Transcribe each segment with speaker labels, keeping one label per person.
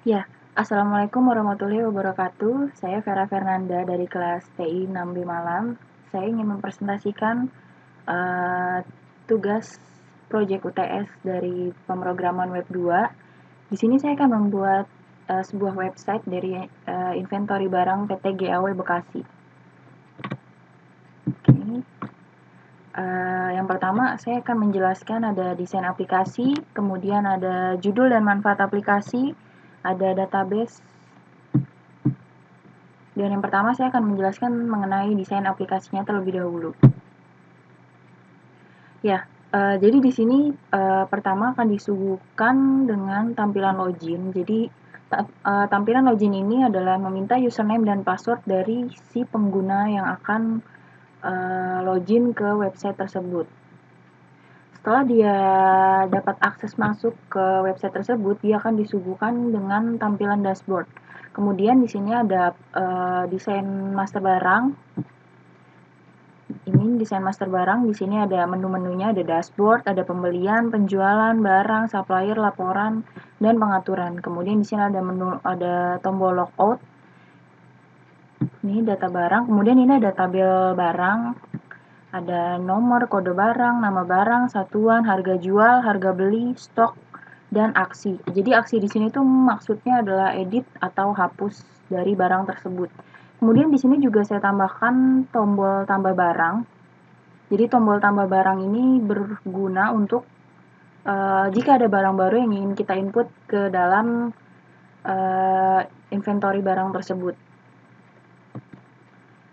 Speaker 1: Ya, Assalamualaikum warahmatullahi wabarakatuh. Saya Vera Fernanda dari kelas TI 6B Malam. Saya ingin mempresentasikan tugas proyek UTS dari pemrograman Web 2. Di sini saya akan membuat sebuah website dari inventory barang PT GAW Bekasi. Oke. Yang pertama, saya akan menjelaskan ada desain aplikasi, kemudian ada judul dan manfaat aplikasi, ada database. Dan yang pertama saya akan menjelaskan mengenai desain aplikasinya terlebih dahulu. Ya, jadi di sini pertama akan disuguhkan dengan tampilan login. Jadi tampilan login ini adalah meminta username dan password dari si pengguna yang akan login ke website tersebut. Setelah dia dapat akses masuk ke website tersebut, dia akan disuguhkan dengan tampilan dashboard. Kemudian di sini ada desain master barang. Ini desain master barang. Di sini ada menu-menunya, ada dashboard, ada pembelian, penjualan, barang, supplier, laporan, dan pengaturan. Kemudian di sini ada menu, ada tombol logout. Ini data barang. Kemudian ini ada tabel barang. Ada nomor, kode barang, nama barang, satuan, harga jual, harga beli, stok, dan aksi. Jadi aksi di sini tuh maksudnya adalah edit atau hapus dari barang tersebut. Kemudian di sini juga saya tambahkan tombol tambah barang. Jadi tombol tambah barang ini berguna untuk jika ada barang baru yang ingin kita input ke dalam inventory barang tersebut.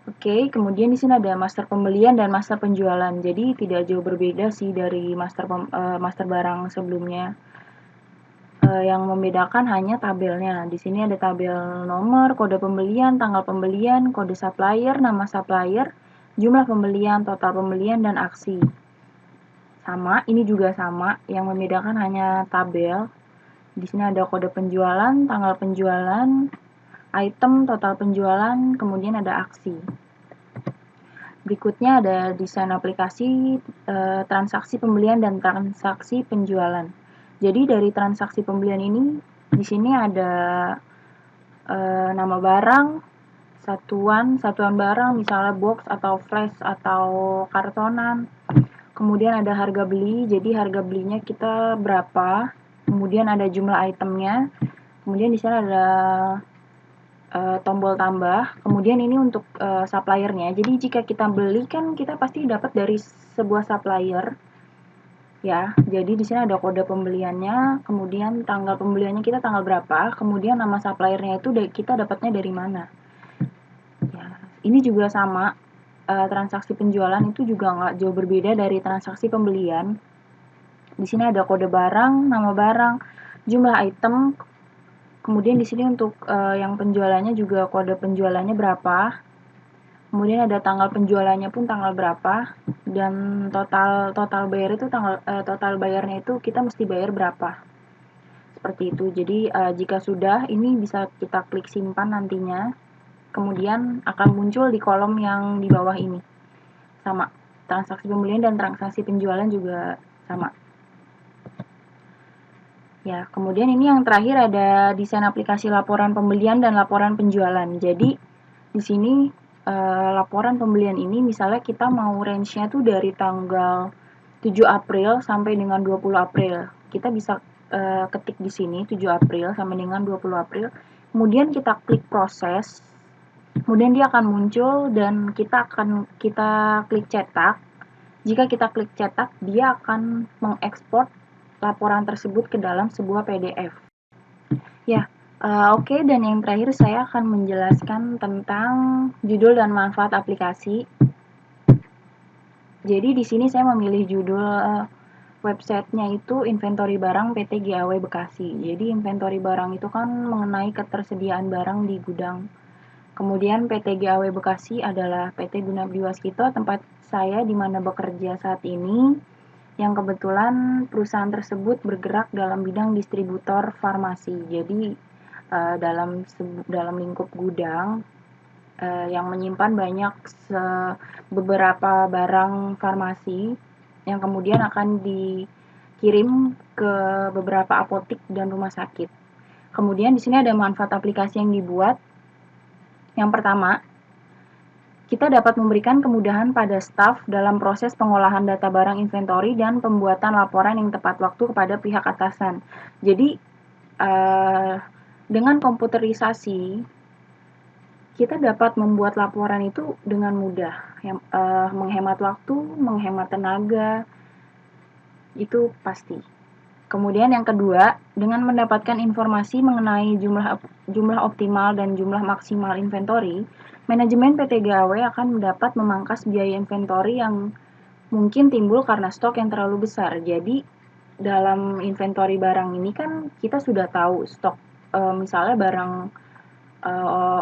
Speaker 1: Oke, kemudian di sini ada master pembelian dan master penjualan. Jadi tidak jauh berbeda sih dari master barang sebelumnya. Yang membedakan hanya tabelnya. Di sini ada tabel nomor, kode pembelian, tanggal pembelian, kode supplier, nama supplier, jumlah pembelian, total pembelian, dan aksi. Sama, ini juga sama. Yang membedakan hanya tabel. Di sini ada kode penjualan, tanggal penjualan, item, total penjualan, kemudian ada aksi. Berikutnya ada desain aplikasi, transaksi pembelian dan transaksi penjualan. Jadi dari transaksi pembelian ini, di sini ada nama barang, satuan barang, misalnya box atau flash atau kartonan. Kemudian ada harga beli, jadi harga belinya kita berapa. Kemudian ada jumlah itemnya. Kemudian di sana ada tombol tambah. Kemudian ini untuk suppliernya. Jadi jika kita beli kan kita pasti dapat dari sebuah supplier. Ya, jadi di sini ada kode pembeliannya, kemudian tanggal pembeliannya kita tanggal berapa, kemudian nama suppliernya itu kita dapatnya dari mana. Ya, ini juga sama, transaksi penjualan itu juga nggak jauh berbeda dari transaksi pembelian. Di sini ada kode barang, nama barang, jumlah item, kemudian di sini untuk yang penjualannya juga kode penjualannya berapa. Kemudian ada tanggal penjualannya pun tanggal berapa, dan total bayar itu total bayarnya itu kita mesti bayar berapa. Seperti itu. Jadi jika sudah, ini bisa kita klik simpan nantinya. Kemudian akan muncul di kolom yang di bawah ini. Sama. Transaksi pembelian dan transaksi penjualan juga sama. Ya, kemudian ini yang terakhir ada desain aplikasi laporan pembelian dan laporan penjualan. Jadi di sini laporan pembelian ini misalnya kita mau range-nya tuh dari tanggal 7 April sampai dengan 20 April. Kita bisa ketik di sini 7 April sampai dengan 20 April. Kemudian kita klik proses. Kemudian dia akan muncul dan kita klik cetak. Jika kita klik cetak, dia akan mengekspor laporan tersebut ke dalam sebuah PDF. Ya, oke, dan yang terakhir saya akan menjelaskan tentang judul dan manfaat aplikasi. Jadi di sini saya memilih judul websitenya itu inventory barang PT GAW Bekasi. Jadi inventory barang itu kan mengenai ketersediaan barang di gudang. Kemudian PT GAW Bekasi adalah PT Gunabdi Waskito, tempat saya di mana bekerja saat ini, yang kebetulan perusahaan tersebut bergerak dalam bidang distributor farmasi. Jadi dalam lingkup gudang yang menyimpan banyak beberapa barang farmasi yang kemudian akan dikirim ke beberapa apotik dan rumah sakit. Kemudian di sini ada manfaat aplikasi yang dibuat. Yang pertama, kita dapat memberikan kemudahan pada staf dalam proses pengolahan data barang inventory dan pembuatan laporan yang tepat waktu kepada pihak atasan. Jadi, dengan komputerisasi, kita dapat membuat laporan itu dengan mudah, menghemat waktu, menghemat tenaga, itu pasti. Kemudian yang kedua, dengan mendapatkan informasi mengenai jumlah optimal dan jumlah maksimal inventory, manajemen PT GAW akan dapat memangkas biaya inventory yang mungkin timbul karena stok yang terlalu besar. Jadi, dalam inventory barang ini kan kita sudah tahu stok, misalnya barang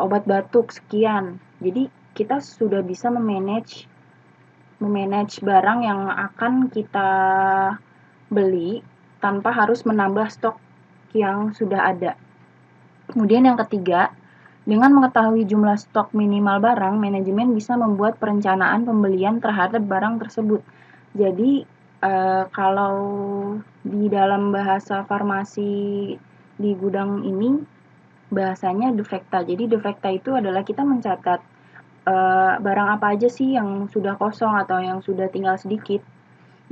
Speaker 1: obat batuk sekian. Jadi, kita sudah bisa memanage barang yang akan kita beli tanpa harus menambah stok yang sudah ada. Kemudian yang ketiga, dengan mengetahui jumlah stok minimal barang, manajemen bisa membuat perencanaan pembelian terhadap barang tersebut. Jadi, kalau di dalam bahasa farmasi di gudang ini, bahasanya defekta. Jadi, defekta itu adalah kita mencatat barang apa aja sih yang sudah kosong atau yang sudah tinggal sedikit.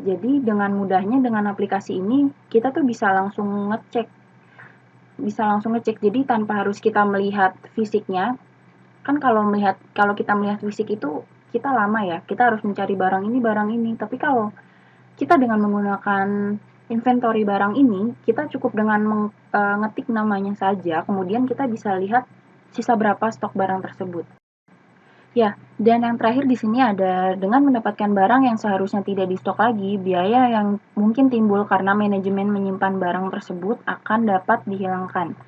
Speaker 1: Jadi dengan mudahnya dengan aplikasi ini kita tuh bisa langsung ngecek. Jadi tanpa harus kita melihat fisiknya. Kan kalau kita melihat fisik itu kita lama ya. Kita harus mencari barang ini. Tapi kalau kita dengan menggunakan inventory barang ini, kita cukup dengan ngetik namanya saja, kemudian kita bisa lihat sisa berapa stok barang tersebut. Ya, dan yang terakhir di sini ada dengan mendapatkan barang yang seharusnya tidak di stok lagi, biaya yang mungkin timbul karena manajemen menyimpan barang tersebut akan dapat dihilangkan.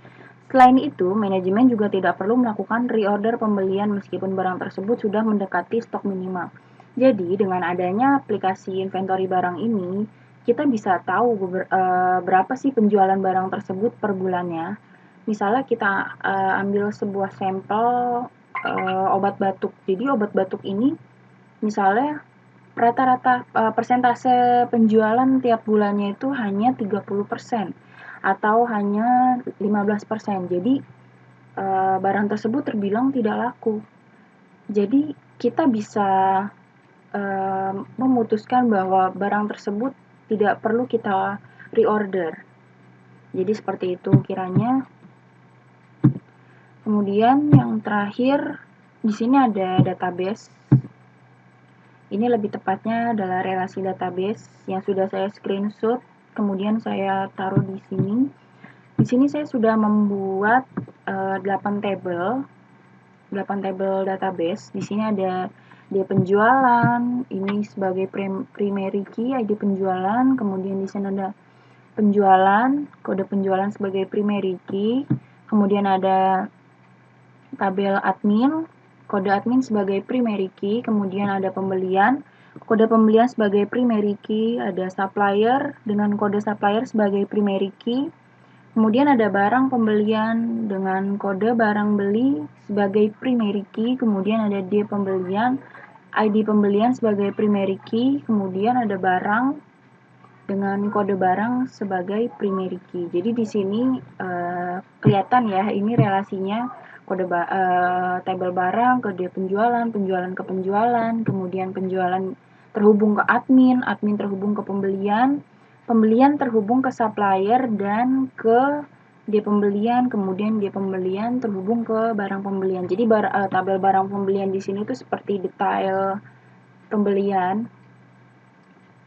Speaker 1: Selain itu, manajemen juga tidak perlu melakukan reorder pembelian meskipun barang tersebut sudah mendekati stok minimal. Jadi, dengan adanya aplikasi inventory barang ini, kita bisa tahu berapa sih penjualan barang tersebut per bulannya. Misalnya kita ambil sebuah sampel obat batuk. Jadi obat batuk ini misalnya rata-rata persentase penjualan tiap bulannya itu hanya 30% atau hanya 15%. Jadi barang tersebut terbilang tidak laku. Jadi kita bisa memutuskan bahwa barang tersebut tidak perlu kita reorder. Jadi seperti itu kiranya. Kemudian yang terakhir di sini ada database. Ini lebih tepatnya adalah relasi database yang sudah saya screenshot, kemudian saya taruh di sini. Di sini saya sudah membuat 8 table database. Di sini ada ID penjualan, ini sebagai primary key ID penjualan, kemudian di sini ada penjualan, kode penjualan sebagai primary key, kemudian ada tabel admin, kode admin sebagai primary key, kemudian ada pembelian, kode pembelian sebagai primary key, ada supplier dengan kode supplier sebagai primary key, kemudian ada barang pembelian dengan kode barang beli sebagai primary key, kemudian ada ID pembelian sebagai primary key, kemudian ada barang dengan kode barang sebagai primary key. Jadi di sini kelihatan ya, ini relasinya kode tabel barang, kode penjualan ke penjualan, kemudian penjualan terhubung ke admin terhubung ke pembelian terhubung ke supplier dan ke dia pembelian, kemudian dia pembelian terhubung ke barang pembelian. Jadi tabel barang pembelian di sini tuh seperti detail pembelian.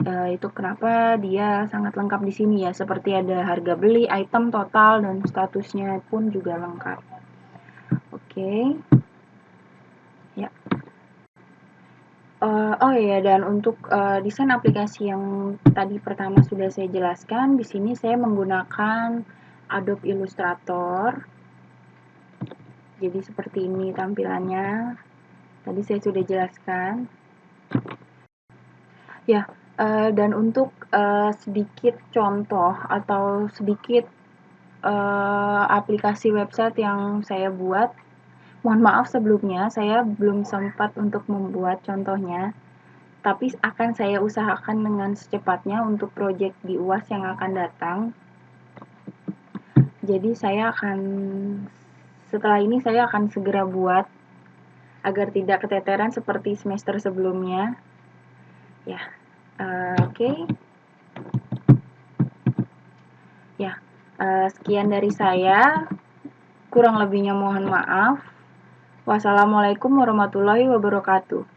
Speaker 1: Itu kenapa dia sangat lengkap di sini ya, seperti ada harga beli, item total, dan statusnya pun juga lengkap. Oke. Ya. Oh iya, dan untuk desain aplikasi yang tadi pertama sudah saya jelaskan, di sini saya menggunakan Adobe Illustrator. Jadi seperti ini tampilannya. Tadi saya sudah jelaskan. Ya, dan untuk sedikit contoh atau sedikit aplikasi website yang saya buat, mohon maaf sebelumnya, saya belum sempat untuk membuat contohnya, tapi akan saya usahakan dengan secepatnya untuk proyek di UAS yang akan datang. Jadi setelah ini saya akan segera buat agar tidak keteteran seperti semester sebelumnya. Ya, oke. Ya, sekian dari saya. Kurang lebihnya mohon maaf. Wassalamualaikum warahmatullahi wabarakatuh.